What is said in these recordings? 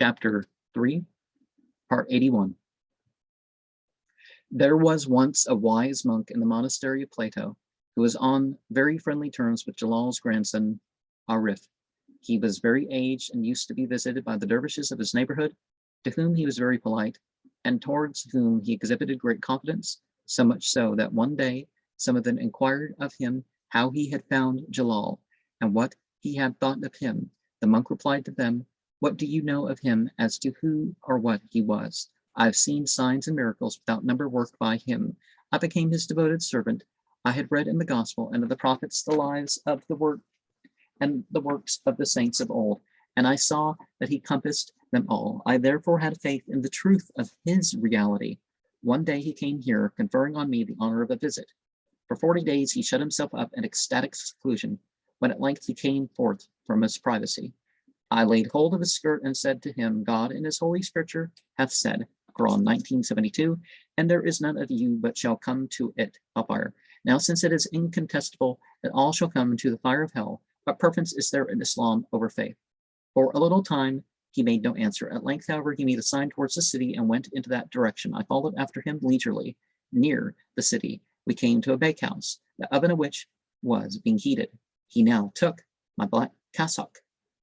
chapter 3, part 81. There was once a wise monk in the monastery of Plato who was on very friendly terms with Jalal's grandson, Arif. He was very aged and used to be visited by the dervishes of his neighborhood, to whom he was very polite, and towards whom he exhibited great confidence, so much so that one day some of them inquired of him how he had found Jalal, and what he had thought of him. The monk replied to them, "What do you know of him as to who or what he was? I have seen signs and miracles without number worked by him. I became his devoted servant. I had read in the gospel and of the prophets the lives of the work and the works of the saints of old, and I saw that he compassed them all. I therefore had faith in the truth of his reality. One day he came here, conferring on me the honor of a visit. For 40 days he shut himself up in ecstatic seclusion, when at length he came forth from his privacy. I laid hold of his skirt and said to him, God in his holy scripture hath said, Quran 1972, and there is none of you but shall come to it, hellfire. Now since it is incontestable that all shall come into the fire of hell, what preference is there in Islam over faith? For a little time he made no answer. At length, however, he made a sign towards the city and went into that direction. I followed after him leisurely. Near the city, we came to a bakehouse, the oven of which was being heated. He now took my black cassock,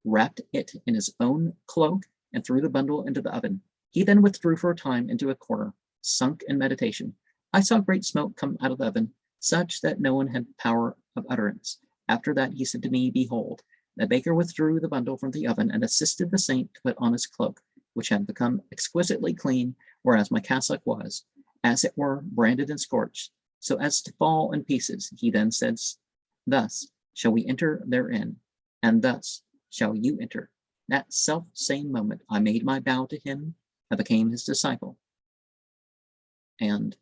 wrapped it in his own cloak, and threw the bundle into the oven. He then withdrew for a time into a corner, sunk in meditation. I saw great smoke come out of the oven, such that no one had power of utterance. After that he said to me, Behold, the baker withdrew the bundle from the oven and assisted the saint to put on his cloak, which had become exquisitely clean, whereas my cassock was, as it were, branded and scorched, so as to fall in pieces. He then said, Thus shall we enter therein, and thus shall you enter. That self-same moment I made my bow to him, I became his disciple. And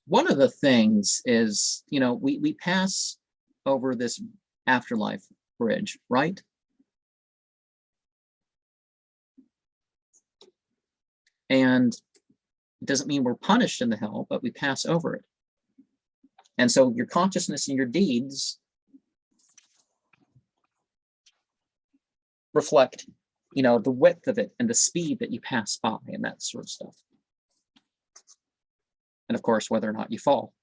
one of the things is, we pass over this afterlife bridge, right? And it doesn't mean we're punished in the hell, but we pass over it. And so your consciousness and your deeds reflect, the width of it and the speed that you pass by and that sort of stuff. And of course, whether or not you fall.